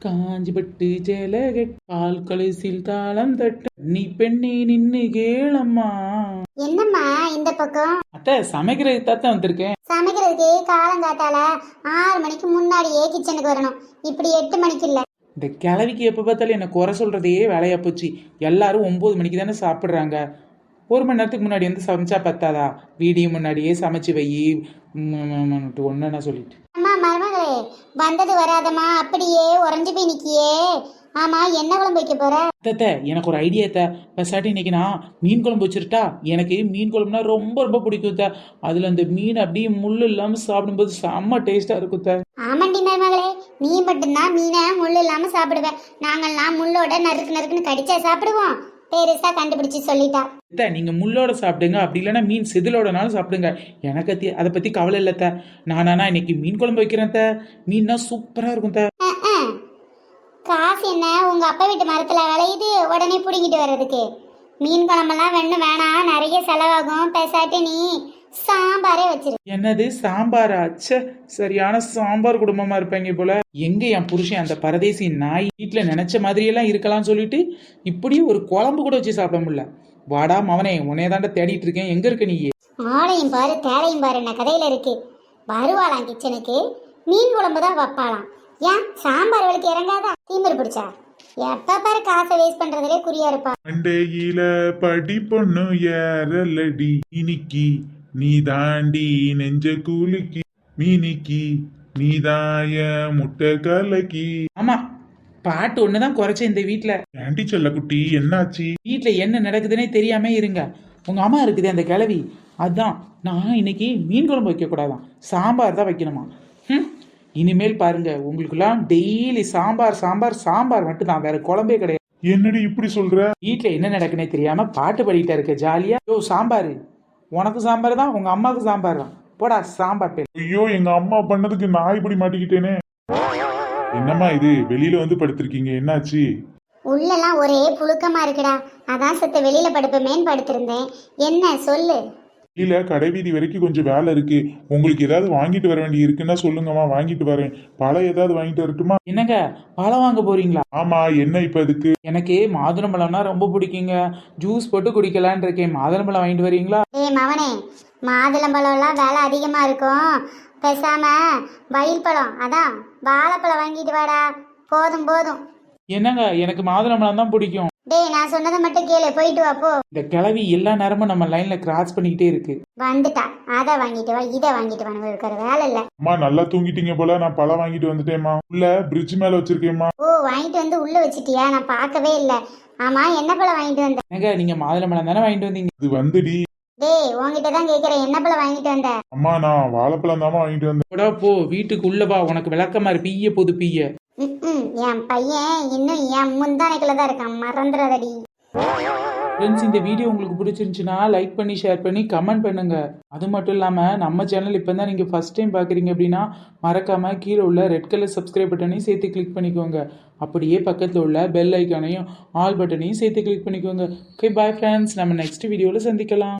காஞ்சிபட்டு ஜெலகட் பால் கழுசில் தாளம் தட்ட நீ பெண்ணே நின்னு கேளம்மா. என்னம்மா இந்த பக்கம்? அத்தை சமைக்கிறதுக்கு தான் வந்திருக்கேன். சமைக்கிறதுக்கு காலங்காத்தால 6 மணிக்கு முன்னாடியே கிச்சனுக்கு வரணும். இப்படி 8 மணிக்கு இல்ல. இந்த கிழவிக்கு எப்போ பார்த்தாலும் என்ன குறை சொல்றதே வேலையா போச்சு. எல்லாரும் 9 மணிக்கு தானே சாப்பிட்றாங்க. 1 மணி நேரத்துக்கு முன்னாடி வந்து சமைச்சா பத்தாதா? வீடியோ முன்னாடியே சமைச்சு வை ஒன்னு சொல்லிட்டு. அம்மா மருமகளே, வந்தது வராதம்மா அப்படியே உறைஞ்சு போய் நிக்கியே. ஆமா, என்ன குழம்பு வைக்க போற? அத்தை எனக்கு ஒரு ஐடியா த பசாட்டி இன்னைக்கு நான் மீன் குழம்பு வச்சிருட்டா. எனக்கு மீன் குழம்புனா ரொம்ப ரொம்ப பிடிக்கும் த. அதுல அந்த மீன் அப்படியே முள்ளு இல்லாம சாப்பிடும்போது செம்ம டேஸ்டா இருக்கும் த. ஆமாண்டி மருமகளே, நீ மட்டும்தான் மீனை முள்ளு இல்லாம சாப்பிடுவேன். நாங்கள்லாம் முள்ளோட நறுக்கு நறுக்குன்னு கடிச்சா சாப்பிடுவோம். பெருசா கண்டுபிடிச்சு சொல்லிட்டா. நீங்க முள்ளோட சாப்பிடுங்க, அப்படி இல்லைன்னா மீன் செதிலோடனாலும் சாப்பிடுங்க. எனக்கு அதை பத்தி கவலை இல்லை த. நானா இன்னைக்கு மீன் குழம்பு வைக்கிறேன் த. மீன்னா சூப்பரா இருக்கும் த. காசு என்ன உங்க அப்பா வீட்டு மரத்துல விளையுது உடனே பிடிங்கிட்டு வர்றதுக்கு? மீன் குழம்பெல்லாம் வேணாம், நிறைய செலவாகும். பேசாட்டி நீ சாம்பாரே வச்சிரு. என்னது சாம்பாரா? சரியான சாம்பார் குடும்பமா இருப்பாங்க போல. எங்க என் புருஷன் அந்த பரதேசி நாய் வீட்டுல நினைச்ச மாதிரியெல்லாம் இருக்கலாம் சொல்லிட்டு இப்படியே ஒரு குழம்பு கூட வச்சு சாப்பிட முடியல. வாடா மவனே, உன்னையதாண்ட தேடிட்டு இருக்கேன். எங்க இருக்க நீ? ஆளையும் பாரு தேரையும் பாரு என்ன கதையில இருக்கு. வருவாளாம் கிச்சனுக்கு, மீன் குழம்பு தான் வைப்பாளாம். ஏன் சாம்பார் வழிக்கு இறங்காதா? தீமர் பிடிச்சா எப்ப பாரு காசை வேஸ்ட் பண்றதுலே குறியா இருப்பா. மண்டையில படி பொண்ணு ஏறலடி இனிக்கி நீ தாண்டி நெஞ்ச கூலிக்கு மீனிக்கி நீ தாய முட்டை கலக்கி. ஆமா, பாட்டு ஒண்ணுதான் குறைச்ச இந்த வீட்டுல. ஆண்டி செல்ல குட்டி, என்னாச்சு? வீட்டுல என்ன நடக்குதுன்னே தெரியாம இருங்க. உங்க அம்மா இருக்குது அந்த கிழவி. அதான் நான் இன்னைக்கு மீன் குழம்பு வைக்க கூடாதான், சாம்பார் தான் வைக்கணுமா. இனிமேல் பாருங்க, உங்களுக்குலாம் டெய்லி சாம்பார் சாம்பார் சாம்பார் மட்டும்தான், வேற குழம்பே கிடையாது. என்னடி இப்படி சொல்ற? வீட்டுல என்ன நடக்குன்னே தெரியாம பாட்டு பாடிட்டா இருக்க ஜாலியா. யோ சாம்பார், உனக்கு சாம்பார் தான், உங்க அம்மாவுக்கு சாம்பார் தான். போடா சாம்பார் பேர். ஐயோ, எங்க அம்மா பண்ணதுக்கு நான் இப்படி மாட்டிக்கிட்டேனே. என்னம்மா இது, வெளியில வந்து படுத்திருக்கீங்க, என்னாச்சு? உள்ளெல்லாம் ஒரே புழுக்கமா இருக்குடா, அதான் சத்த வெளியில படுப்பமேன்னு படுத்திருந்தேன். என்ன சொல்லு? இல்ல, கடைவீதி வரைக்கும் கொஞ்சம் வேலை இருக்கு. உங்களுக்கு ஏதாவது வாங்கிட்டு வர வேண்டி இருக்குன்னா சொல்லுங்கம்மா, வாங்கிட்டு வரேன். பழம் ஏதாவது வாங்கிட்டு வரட்டுமா? என்னங்க பழம் வாங்க போறீங்களா? ஆமா, என்ன இப்ப அதுக்கு? எனக்கு மாதுளம்பழம்னா ரொம்ப பிடிக்குங்க. ஜூஸ் போட்டு குடிக்கலான் இருக்கேன். மாதுளம்பழம் வாங்கிட்டு வரீங்களா? ஏய் மவனே, மாதுளம்பழம் எல்லாம் வேலை அதிகமா இருக்கும். பேசாம வயல் பழம், அதான் வாழைப்பழம் வாங்கிட்டு வாடா. போதும் போதும். என்னங்க, எனக்கு மாதுளம்பழம் தான் பிடிக்கும். டேய், நான் சொன்னதை மட்டும் கேளு, போயிட்டு வா போ. இந்த கிழவி எல்லா நேரமும் நம்ம லைன்ல கிராஸ் பண்ணிக்கிட்டே இருக்கு. வந்துட்டா, அதை வாங்கிட்டு வா இதை வாங்கிட்டு வா, இருக்கிற வேலை இல்ல. அம்மா நல்லா தூங்கிட்டீங்க போல. நான் பழம் வாங்கிட்டு வந்துட்டேம்மா. உள்ள பிரிட்ஜ் மேல வச்சிருக்கேம்மா. ஓ, வாங்கிட்டு வந்து உள்ள வச்சிட்டியா? நான் பார்க்கவே இல்ல. ஆமா, என்ன பழம் வாங்கிட்டு வந்த? என்னங்க, நீங்க மாதுளம்பழம் தானே வாங்கிட்டு வந்தீங்க? இது வந்துடி. டேய், உன்கிட்ட தான் கேக்குறேன், என்ன பழம் வாங்கிட்டு வந்த? அம்மா, நான் வாழைப்பழம் தாமா வாங்கிட்டு வந்தேன். போடா போ, வீட்டுக்கு உள்ள வா, உனக்கு விளக்கமா பீய போது பீய. என் பையன் இன்னும் என் முந்தானைக்குள்ள தான் இருக்கான், மறந்துடாதடி. ஃப்ரெண்ட்ஸ், இந்த வீடியோ உங்களுக்கு பிடிச்சிருந்துச்சுன்னா லைக் பண்ணி ஷேர் பண்ணி கமெண்ட் பண்ணுங்க. அது மட்டும் இல்லாமல் நம்ம சேனல் இப்போ தான் நீங்கள் ஃபர்ஸ்ட் டைம் பார்க்குறீங்க அப்படின்னா மறக்காம கீழே உள்ள ரெட் கலர் சப்ஸ்கிரைப் பட்டனையும் சேர்த்து கிளிக் பண்ணிக்கோங்க. அப்படியே பக்கத்தில் உள்ள பெல் ஐக்கானையும் ஆல் பட்டனையும் சேர்த்து கிளிக் பண்ணிக்கோங்க. ஓகே, பாய் ஃப்ரெண்ட்ஸ், நம்ம நெக்ஸ்ட் வீடியோவில் சந்திக்கலாம்.